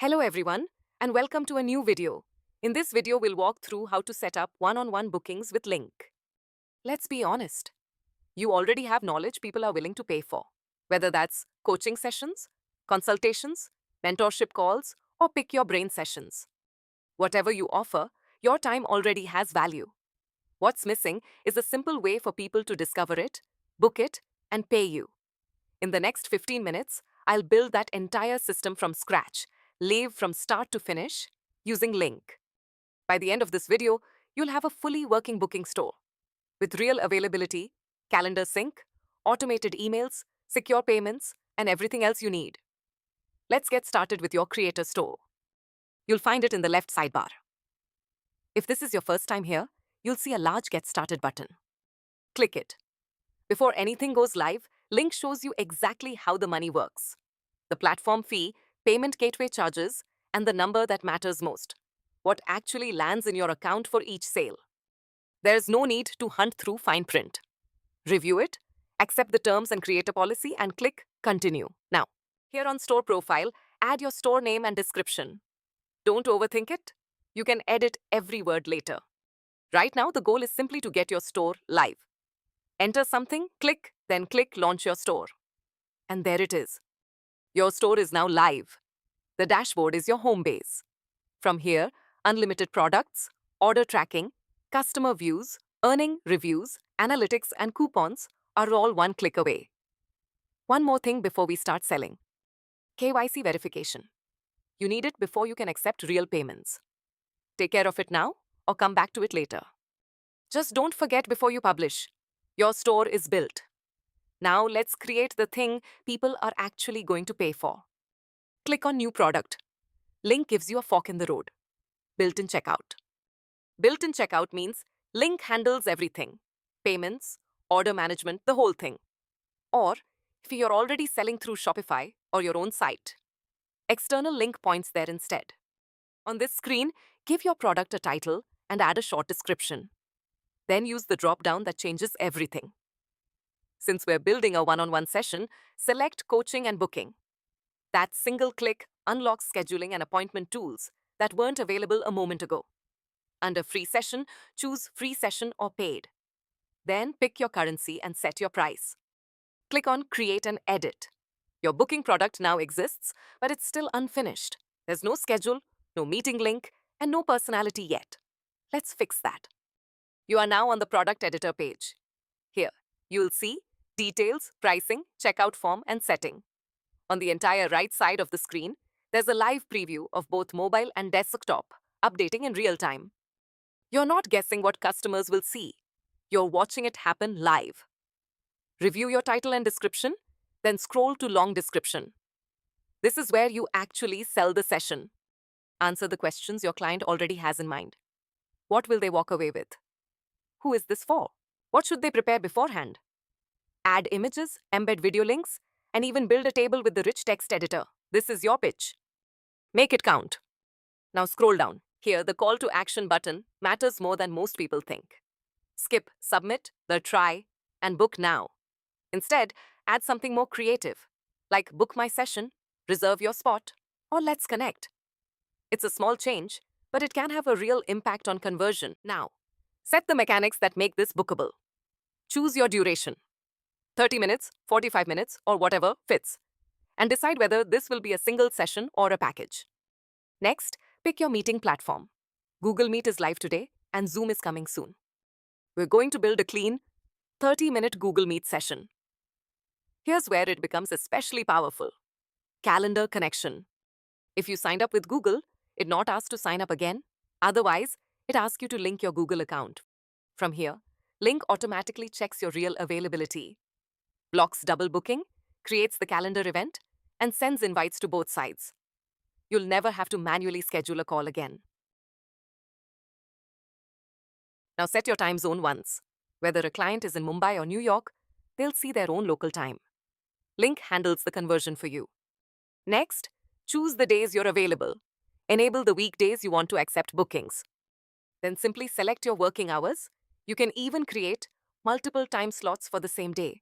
Hello everyone, and welcome to a new video. In this video, we'll walk through how to set up one-on-one bookings with Lnkk. Let's be honest. You already have knowledge people are willing to pay for, whether that's coaching sessions, consultations, mentorship calls, or pick your brain sessions. Whatever you offer, your time already has value. What's missing is a simple way for people to discover it, book it, and pay you. In the next 15 minutes, I'll build that entire system from scratch, live from start to finish, using Lnkk. By the end of this video, you'll have a fully working booking store with real availability, calendar sync, automated emails, secure payments, and everything else you need. Let's get started with your creator store. You'll find it in the left sidebar. If this is your first time here, you'll see a large Get Started button. Click it. Before anything goes live, Lnkk shows you exactly how the money works. The platform fee, payment gateway charges, and the number that matters most. What actually lands in your account for each sale. There's no need to hunt through fine print. Review it, accept the terms and create a policy, and click Continue. Now, here on Store Profile, add your store name and description. Don't overthink it. You can edit every word later. Right now, the goal is simply to get your store live. Enter something, click, then click Launch Your Store. And there it is. Your store is now live. The dashboard is your home base. From here, unlimited products, order tracking, customer views, earning reviews, analytics, and coupons are all one click away. One more thing before we start selling. KYC verification. You need it before you can accept real payments. Take care of it now or come back to it later. Just don't forget before you publish. Your store is built. Now let's create the thing people are actually going to pay for. Click on New Product. Lnkk gives you a fork in the road. Built-in checkout. Built-in checkout means Lnkk handles everything. Payments, order management, the whole thing. Or, if you're already selling through Shopify or your own site, external Lnkk points there instead. On this screen, give your product a title and add a short description. Then use the drop-down that changes everything. Since we're building a one-on-one session, select Coaching and Booking. That single click unlocks scheduling and appointment tools that weren't available a moment ago. Under Free Session, choose Free Session or Paid. Then pick your currency and set your price. Click on Create and Edit. Your booking product now exists, but it's still unfinished. There's no schedule, no meeting link, and no personality yet. Let's fix that. You are now on the product editor page. Here, you'll see details, pricing, checkout form, and setting. On the entire right side of the screen, there's a live preview of both mobile and desktop, updating in real time. You're not guessing what customers will see. You're watching it happen live. Review your title and description, then scroll to long description. This is where you actually sell the session. Answer the questions your client already has in mind. What will they walk away with? Who is this for? What should they prepare beforehand? Add images, embed video links, and even build a table with the rich text editor. This is your pitch. Make it count. Now scroll down. Here, the call to action button matters more than most people think. Skip Submit, the Try, and Book Now. Instead, add something more creative, like Book My Session, Reserve Your Spot, or Let's Connect. It's a small change, but it can have a real impact on conversion. Now, set the mechanics that make this bookable. Choose your duration. 30 minutes, 45 minutes, or whatever fits. And decide whether this will be a single session or a package. Next, pick your meeting platform. Google Meet is live today, and Zoom is coming soon. We're going to build a clean 30-minute Google Meet session. Here's where it becomes especially powerful. Calendar connection. If you signed up with Google, it not asked to sign up again. Otherwise, it asks you to link your Google account. From here, Lnkk automatically checks your real availability, blocks double booking, creates the calendar event, and sends invites to both sides. You'll never have to manually schedule a call again. Now set your time zone once. Whether a client is in Mumbai or New York, they'll see their own local time. Lnkk handles the conversion for you. Next, choose the days you're available. Enable the weekdays you want to accept bookings. Then simply select your working hours. You can even create multiple time slots for the same day.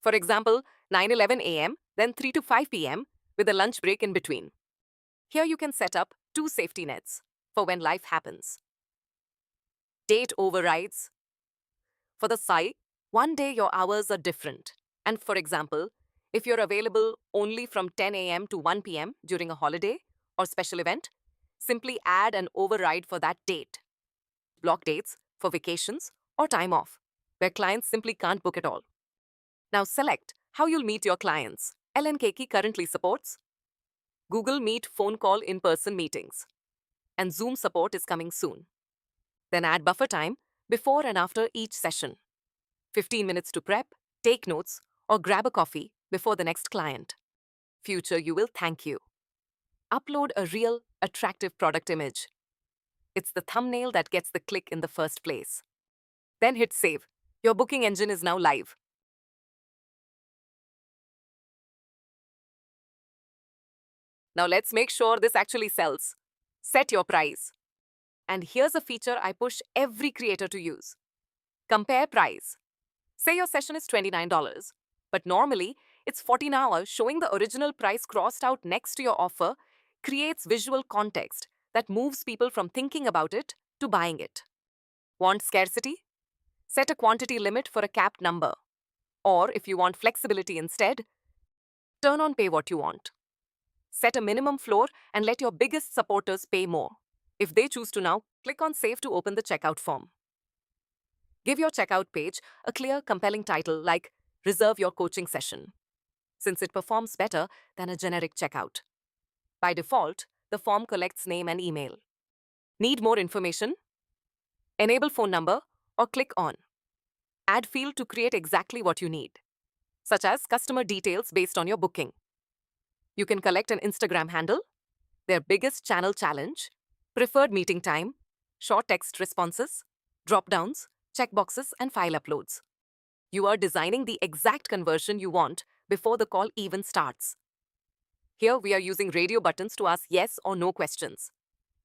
For example, 9:11 a.m., then 3 to 5 p.m. with a lunch break in between. Here you can set up two safety nets for when life happens. Date overrides. For the site, one day your hours are different. And for example, if you're available only from 10 a.m. to 1 p.m. during a holiday or special event, simply add an override for that date. Block dates for vacations or time off, where clients simply can't book at all. Now select how you'll meet your clients. Lnkk currently supports Google Meet phone call in-person meetings, and Zoom support is coming soon. Then add buffer time before and after each session. 15 minutes to prep, take notes, or grab a coffee before the next client. Future you will thank you. Upload a real, attractive product image. It's the thumbnail that gets the click in the first place. Then hit save. Your booking engine is now live. Now let's make sure this actually sells. Set your price. And here's a feature I push every creator to use. Compare price. Say your session is $29, but normally it's $14, showing the original price crossed out next to your offer creates visual context that moves people from thinking about it to buying it. Want scarcity? Set a quantity limit for a capped number. Or if you want flexibility instead, turn on pay what you want. Set a minimum floor and let your biggest supporters pay more. If they choose to now, click on Save to open the checkout form. Give your checkout page a clear, compelling title like Reserve Your Coaching Session, since it performs better than a generic checkout. By default, the form collects name and email. Need more information? Enable phone number or click on Add field to create exactly what you need, such as customer details based on your booking. You can collect an Instagram handle, their biggest channel challenge, preferred meeting time, short text responses, drop-downs, checkboxes, and file uploads. You are designing the exact conversion you want before the call even starts. Here we are using radio buttons to ask yes or no questions.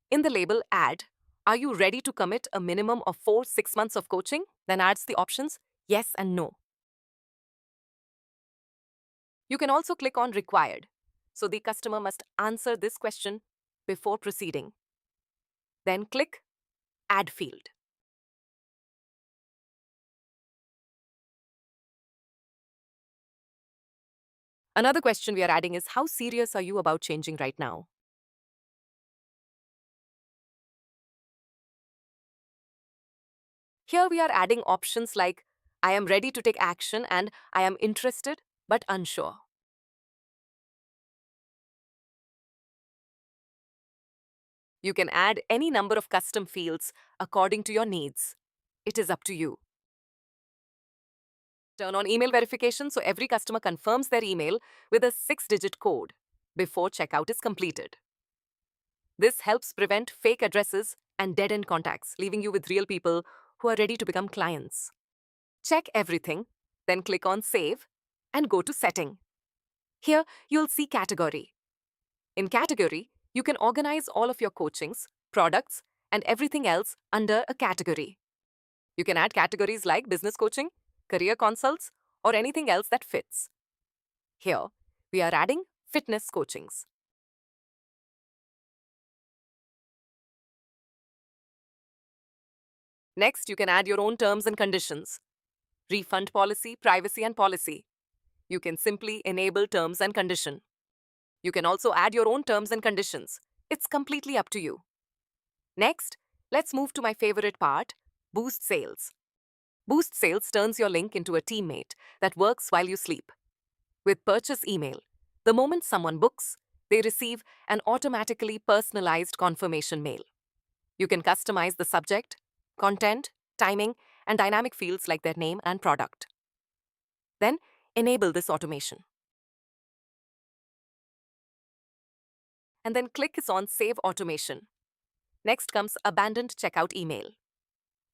In the label add, are you ready to commit a minimum of 4-6 months of coaching? Then adds the options yes and no. You can also click on required, so the customer must answer this question before proceeding. Then click add field. Another question we are adding is how serious are you about changing right now? Here we are adding options like I am ready to take action and I am interested but unsure. You can add any number of custom fields according to your needs. It is up to you. Turn on email verification so every customer confirms their email with a 6-digit code before checkout is completed. This helps prevent fake addresses and dead-end contacts, leaving you with real people who are ready to become clients. Check everything, then click on Save and go to Setting. Here, you'll see Category. In Category, you can organize all of your coachings, products, and everything else under a category. You can add categories like business coaching, career consults, or anything else that fits. Here, we are adding fitness coachings. Next, you can add your own terms and conditions. Refund policy, privacy, and policy. You can simply enable terms and condition. You can also add your own terms and conditions. It's completely up to you. Next, let's move to my favorite part, Boost Sales. Boost Sales turns your Lnkk into a teammate that works while you sleep. With purchase email, the moment someone books, they receive an automatically personalized confirmation mail. You can customize the subject, content, timing, and dynamic fields like their name and product. Then, enable this automation. And then click on Save Automation. Next comes Abandoned Checkout Email.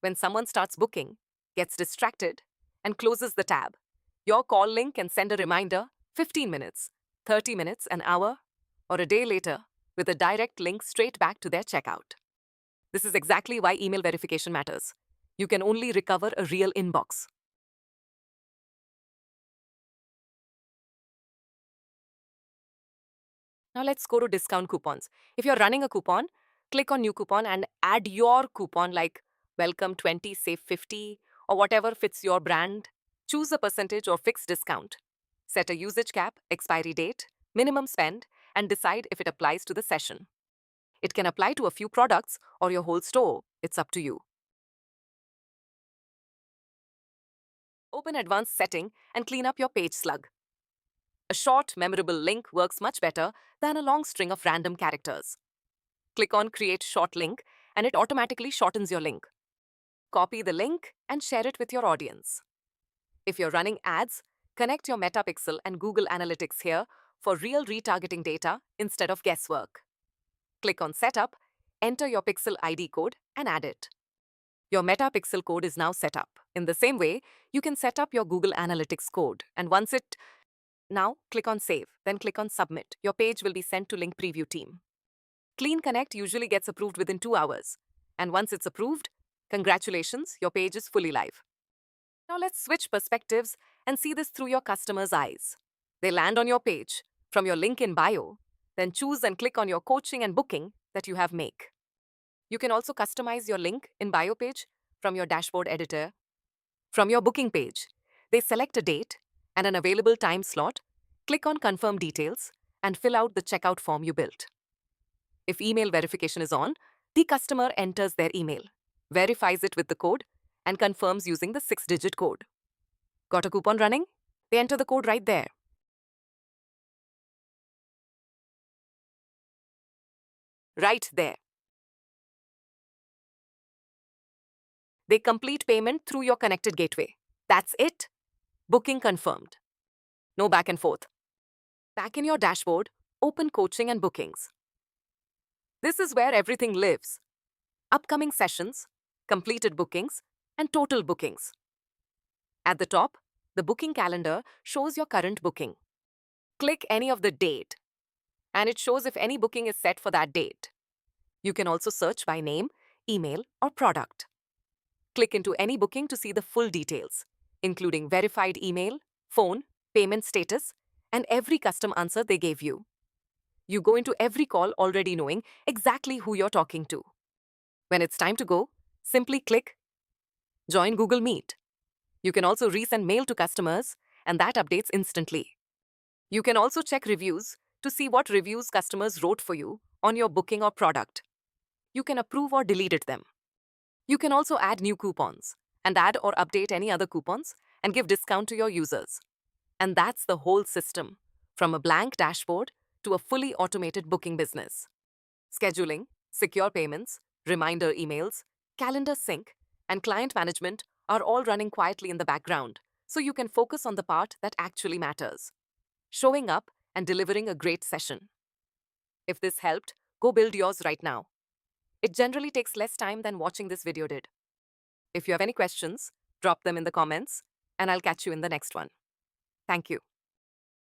When someone starts booking, gets distracted, and closes the tab, your call link can send a reminder 15 minutes, 30 minutes, an hour, or a day later with a direct link straight back to their checkout. This is exactly why email verification matters. You can only recover a real inbox. Now let's go to discount coupons. If you're running a coupon, click on new coupon and add your coupon like welcome 20, save 50, or whatever fits your brand. Choose a percentage or fixed discount. Set a usage cap, expiry date, minimum spend, and decide if it applies to the session. It can apply to a few products or your whole store. It's up to you. Open advanced setting and clean up your page slug. A short, memorable link works much better than a long string of random characters. Click on Create Short Link and it automatically shortens your link. Copy the link and share it with your audience. If you're running ads, connect your Metapixel and Google Analytics here for real retargeting data instead of guesswork. Click on Setup, enter your Pixel ID code and add it. Your Metapixel code is now set up. In the same way, you can set up your Google Analytics code, and now click on Save, then click on Submit. Your page will be sent to Lnkk Preview team. Clean Connect usually gets approved within 2 hours. And once it's approved, congratulations, your page is fully live. Now let's switch perspectives and see this through your customer's eyes. They land on your page from your link in bio, then choose and click on your coaching and booking that you have make. You can also customize your link in bio page from your dashboard editor. From your booking page, they select a date and an available time slot, click on Confirm Details, and fill out the checkout form you built. If email verification is on, the customer enters their email, verifies it with the code, and confirms using the 6-digit code. Got a coupon running? They enter the code right there. Right there. They complete payment through your connected gateway. That's it. Booking confirmed. No back and forth. Back in your dashboard, open coaching and bookings. This is where everything lives. Upcoming sessions, completed bookings, and total bookings. At the top, the booking calendar shows your current booking. Click any of the date, and it shows if any booking is set for that date. You can also search by name, email, or product. Click into any booking to see the full details, including verified email, phone, payment status, and every custom answer they gave you. You go into every call already knowing exactly who you're talking to. When it's time to go, simply click Join Google Meet. You can also resend mail to customers, and that updates instantly. You can also check reviews to see what reviews customers wrote for you on your booking or product. You can approve or delete them. You can also add new coupons and add or update any other coupons and give discount to your users. And that's the whole system, from a blank dashboard to a fully automated booking business. Scheduling, secure payments, reminder emails, calendar sync, and client management are all running quietly in the background, so you can focus on the part that actually matters: showing up and delivering a great session. If this helped, go build yours right now. It generally takes less time than watching this video did. If you have any questions, drop them in the comments, and I'll catch you in the next one. Thank you.